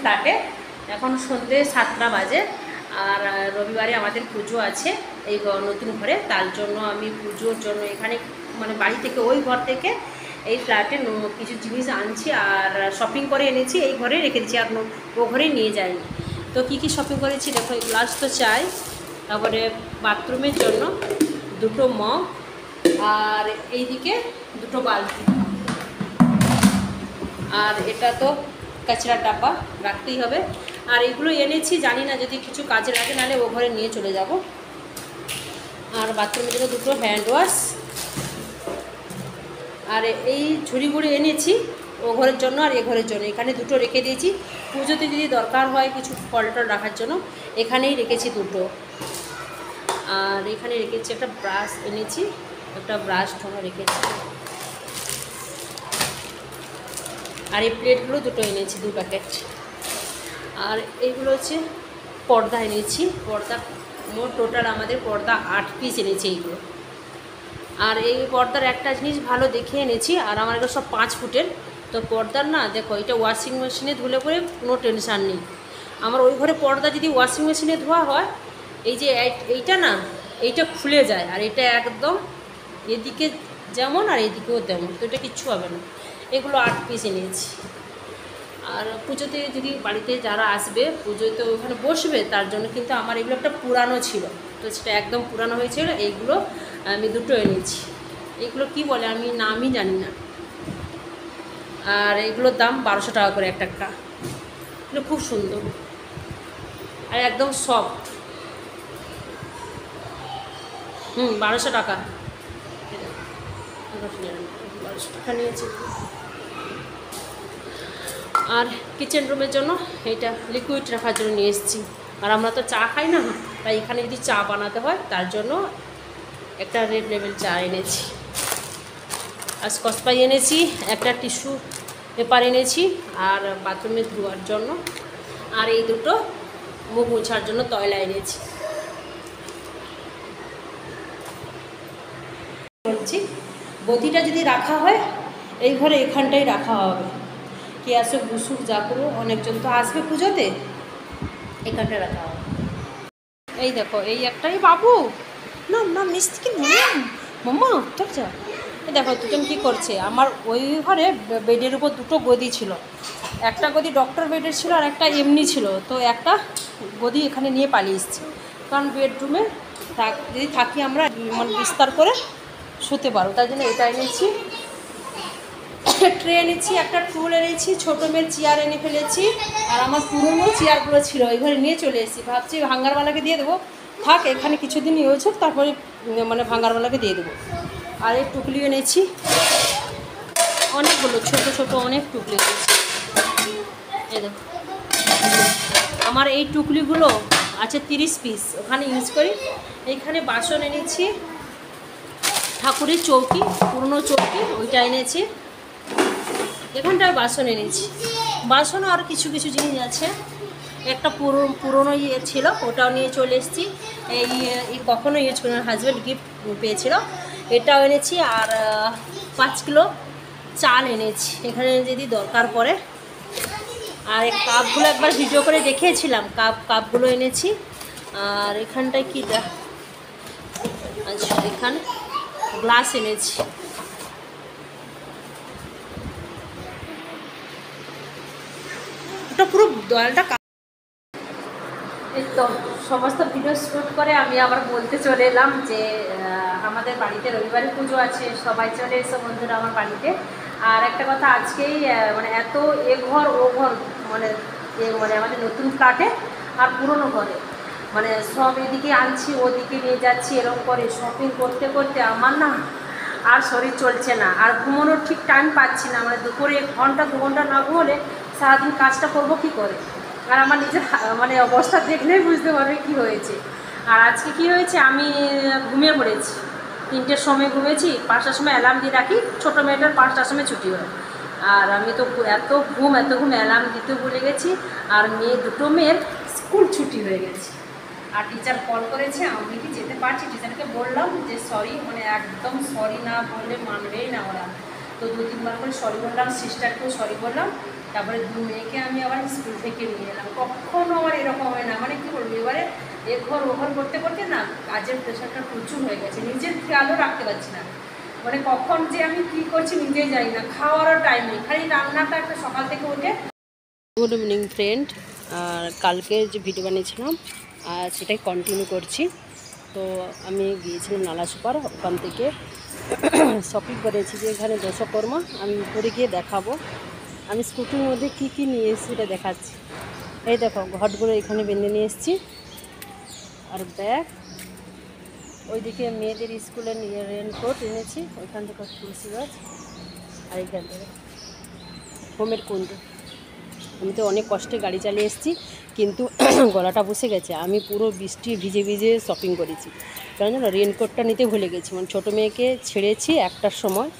ফ্ল্যাটে। এখন সন্ধ্যে 7টা বাজে, আর রবিবারে আমাদের পুজো আছে এই নতুন ঘরে। তার জন্য আমি পুজোর জন্য এখানে মানে বাড়ি থেকে ওই ঘর থেকে এই ফ্ল্যাটে কিছু জিনিস আনছি আর শপিং করে এনেছি, এই ঘরে রেখে দিচ্ছি, আর ও ঘরে নিয়ে যাইনি। তো কী কী শপিং করেছি দেখো। গ্লাস তো চাই, তারপরে বাথরুমের জন্য 2টো মগ, আর এইদিকে 2টো বালতি, আর এটা তো কাচড়ার ডাব্বা রাখতেই হবে। আর এগুলো এনেছি, জানি না যদি কিছু কাজে লাগে, নাহলে ও ঘরে নিয়ে চলে যাব। আর বাথরুমের জন্য 2টো হ্যান্ড ওয়াশ, আর এই ঝুড়িগুড়ি এনেছি ও ঘরের জন্য আর এ ঘরের জন্য। এখানে 2টো রেখে দিয়েছি, পুজোতে যদি দরকার হয় কিছু ফল টল রাখার জন্য এখানেই রেখেছি 2টো। আর এখানে রেখেছি একটা ব্রাশ এনেছি, একটা ব্রাশ ঠোঙা রেখেছি। আর এই প্লেটগুলো 2টো এনেছি, 2 প্যাকেট। আর এইগুলো হচ্ছে পর্দা এনেছি, পর্দা মোট টোটাল আমাদের পর্দা 8 পিস এনেছি এইগুলো। আর এই পর্দার একটা জিনিস ভালো দেখে এনেছি, আর আমার এগুলো সব 5 ফুটের। তো পর্দার না দেখো, এটা ওয়াশিং মেশিনে ধুলে পরে কোনো টেনশান নেই। আমার ওই ঘরে পর্দা যদি ওয়াশিং মেশিনে ধোয়া হয়, এই যে এইটা না, এইটা খুলে যায়, আর এটা একদম এদিকে যেমন আর এইদিকেও তেমন, তো এটা কিচ্ছু হবে না। এগুলো 8 পিস এনেছি। আর পুজোতে যদি বাড়িতে যারা আসবে, পুজোয় তো ওখানে বসবে, তার জন্য কিন্তু আমার এগুলো একটা পুরানো ছিল, তো সেটা একদম পুরানো হয়েছিল। এইগুলো আমি 2টো এনেছি। এগুলো কি বলে আমি নামই জানি না। আর এগুলোর দাম 1200 টাকা করে একটা। এগুলো খুব সুন্দর আর একদম সফট। 1200 টাকা, 1200 টাকা নিয়েছি। আর কিচেন রুমের জন্য এইটা লিকুইড রাখার জন্য নিয়ে এসেছি। আর আমরা তো চা খাই না, তাই এখানে যদি চা বানাতে হয় তার জন্য একটা রেড লেবেল চা এনেছি। আর স্কচ ব্রাইট এনেছি, একটা টিস্যু পেপার এনেছি, আর বাথরুমে ধোয়ার জন্য। আর এই 2টো মুখ মোছার জন্য তয়লা এনেছি। বলছি বদিটা যদি রাখা হয় এই ঘরে, এখানটাই রাখা হবে। কে আসে বুসুক যা করো, অনেকজন তো আসবে পুজোতে, এখানটায় রাখা হবে। এই দেখো, এই একটাই বাবু না না নিচ থেকে মাম্মা তোর যা। এই দেখো 2জন কী করছে। আমার ওই ঘরে বেডের উপর 2টো গদি ছিল, একটা গদি ডক্টর বেডের ছিল আর একটা এমনি ছিল। তো একটা গদি এখানে নিয়ে পালিয়ে এসেছি, কারণ বেডরুমে যদি থাকি আমরা মানে বিস্তার করে শুতে পারো, তাই জন্য এটা এনেছি। ট্রে এনেছি, একটা টুল এনেছি, ছোটো মেয়ের চেয়ার এনে ফেলেছি। আর আমার পুরনো চেয়ারগুলো ছিল ওই ঘরে নিয়ে চলে এসেছি, ভাবছি ভাঙ্গারওয়ালাকে দিয়ে দেবো, থাক এখানে কিছুদিন ইউজ হোক, তারপরে মানে ভাঙ্গারওয়ালাকে দিয়ে দেবো। আর এই টুকলি এনেছি অনেকগুলো, ছোটো ছোটো অনেক টুকলি এনেছি। এই দেখো, আমার এই টুকলিগুলো আছে 30 পিস, ওখানে ইউজ করি। এইখানে বাসন এনেছি, ঠাকুরের চৌকি, পুরনো চৌকি ওইটা এনেছি। এখানটায় বাসন এনেছি, বাসন আর কিছু কিছু জিনিস আছে। একটা পুরনো ইয়ে ছিল, ওটাও নিয়ে চলে এসেছি। এই কখনো ইউজ করি না, হাজব্যান্ড গিফট পেয়েছিল, এটাও এনেছি। আর 5 কিলো চাল এনেছি, এখানে যদি দরকার পড়ে। আর এই কাপগুলো একবার ভিডিও করে দেখিয়েছিলাম, কাপগুলো এনেছি। আর এখানটায় কি আচ্ছা, এখানে গ্লাস এনেছি। ওটা পুরো দয়ালটা। এই তো সমস্ত ভিডিও শ্যুট করে আমি আবার বলতে চলে এলাম যে আমাদের বাড়িতে রবিবারে পুজো আছে, সবাই চলে এসো বন্ধুরা আমার বাড়িতে। আর একটা কথা, আজকেই মানে এত এ ঘর ও ঘর মানে মানে আমাদের নতুন ফ্ল্যাটে আর পুরনো ঘরে মানে সব এদিকে আনছি ওদিকে নিয়ে যাচ্ছি, এরকম করে শপিং করতে করতে আমার না আর শরীর চলছে না, আর ঘুমানোর ঠিক টাইম পাচ্ছি না। মানে দুপুরে 1 ঘন্টা 2 ঘন্টা না ঘুমোলে সারাদিন কাজটা করবো কী করে। আর আমার নিজের মানে অবস্থা দেখলেই বুঝতে পারবে কী হয়েছে। আর আজকে কি হয়েছে, আমি ঘুমিয়ে পড়েছি, 3টের সময় ঘুমেছি, 5টার সময় অ্যালার্ম দিয়ে রাখি, ছোটো মেয়েটার 5টার সময় ছুটি হয়। আর আমি তো এত ঘুম অ্যালার্ম দিতে ভুলে গেছি। আর দুটো মেয়ের স্কুল ছুটি হয়ে গেছে। আর টিচার কল করেছে, আমি কি যেতে পারছি, টিচারকে বললাম যে সরি, মানে একদম সরি না বললে মানবেই না ওরা। তো 2-3 বার করে সরি বললাম, সিস্টারকেও সরি বললাম, তারপরে 2 মেয়েকে আমি আবার স্কুল থেকে নিয়ে এলাম। কখনো আমার এরকম হয় না, মানে কী বলবো, এবারে এ ঘর ও ঘর করতে করতে না কাজের প্রেশারটা প্রচুর হয়ে গেছে, নিজের খেয়ালও রাখতে পারছি না। মানে কখন যে আমি কী করছি নিজেই জানি না, খাওয়ারও টাইম নেই, খালি রান্নাটা একটা সকাল থেকে উঠে। গুড ইভিনিং ফ্রেন্ড, আর কালকে যে ভিডিও বানিয়েছিলাম আর সেটাই কন্টিনিউ করছি। তো আমি গিয়েছিলাম নালা সুপার, ওখান থেকে শপিং করেছি যে এখানে দশকর্মা, আমি উপরে গিয়ে দেখাবো। আমি স্কুটির মধ্যে কি কি নিয়ে এসেছি এটা দেখাচ্ছি। এই দেখো ঘটগুলো এখানে বেঁধে নিয়ে এসেছি, আর ব্যাগ ওইদিকে মেয়েদের স্কুলে নিয়ে রেনকোট এনেছি, ওইখান থেকে তুলসী গাছ, আর এইখান থেকে হোমের কুণ্ডু। আমি তো অনেক কষ্টে গাড়ি চালিয়ে এসেছি, কিন্তু গলাটা বসে গেছে। আমি পুরো বৃষ্টি ভিজে ভিজে শপিং করেছি, কারণ জানো রেনকোটটা নিতে ভুলে গেছি। মানে ছোটো মেয়েকে ছেড়েছি 1টার সময়,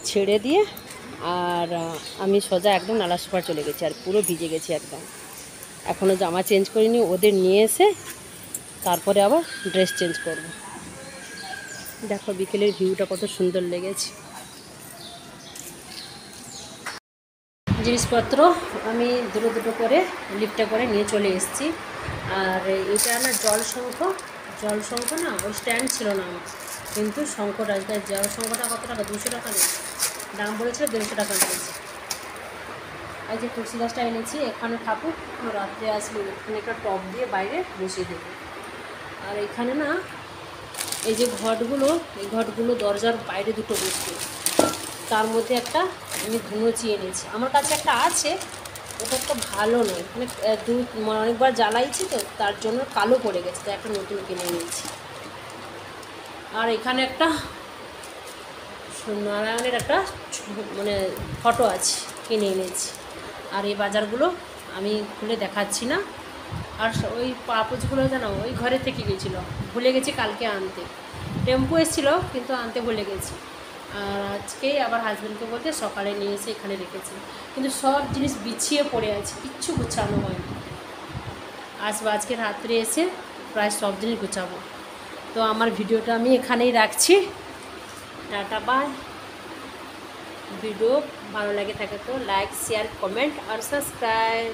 ছেড়ে দিয়ে আর আমি সোজা একদম নালা সুপার চলে গেছি, আর পুরো ভিজে গেছি একদম। এখনও জামা চেঞ্জ করিনি, ওদের নিয়ে এসে তারপরে আবার ড্রেস চেঞ্জ করব। দেখো বিকেলের ভিউটা কত সুন্দর লেগেছে। জিনিসপত্র আমি দুটো দুটো করে লিফটে করে নিয়ে চলে এসেছি। আর এটা না জল শঙ্খ না, ওই স্ট্যান্ড ছিল না আমার, কিন্তু শঙ্খটা জল শঙ্খটা কত টাকা, 200 টাকা নিয়েছে, দাম বলেছিল 150 টাকা নিয়েছে। আর যে তুলসী গাছটা এনেছি এখানে ঠাকুর রাত্রে আসলে ওখানে একটা টব দিয়ে বাইরে বসিয়ে দেবো। আর এখানে না এই যে ঘটগুলো দরজার বাইরে দুটো বসবে, তার মধ্যে একটা আমি ধুনুচি এনেছি। আমার কাছে একটা আছে, ওটা একটা ভালো নয়, মানে অনেকবার জ্বালাইছি তো তার জন্য কালো পড়ে গেছে, তাই একটা নতুন কিনে নিয়েছি। আর এখানে একটা নারায়ণের একটা মানে ফটো আছে, কিনে এনেছি। আর এই বাজারগুলো আমি খুলে দেখাচ্ছি না। আর ওই পাপোচগুলো জানো ওই ঘরে থেকে গেছিলো, ভুলে গেছি কালকে আনতে। টেম্পো এসেছিলো কিন্তু আনতে ভুলে গেছি। আর আজকেই আবার হাজব্যান্ডকে বলতে সকালে নিয়ে এসে এখানে রেখেছি, কিন্তু সব জিনিস বিছিয়ে পড়ে আছে, কিচ্ছু গুছানো হয়নি। আজকে রাত্রে এসে প্রায় সব জিনিস গুছাবো। তো আমার ভিডিওটা আমি এখানেই রাখছি, টাটা বাই। ভিডিও ভালো লাগে থাকে তো লাইক, শেয়ার, কমেন্ট আর সাবস্ক্রাইব।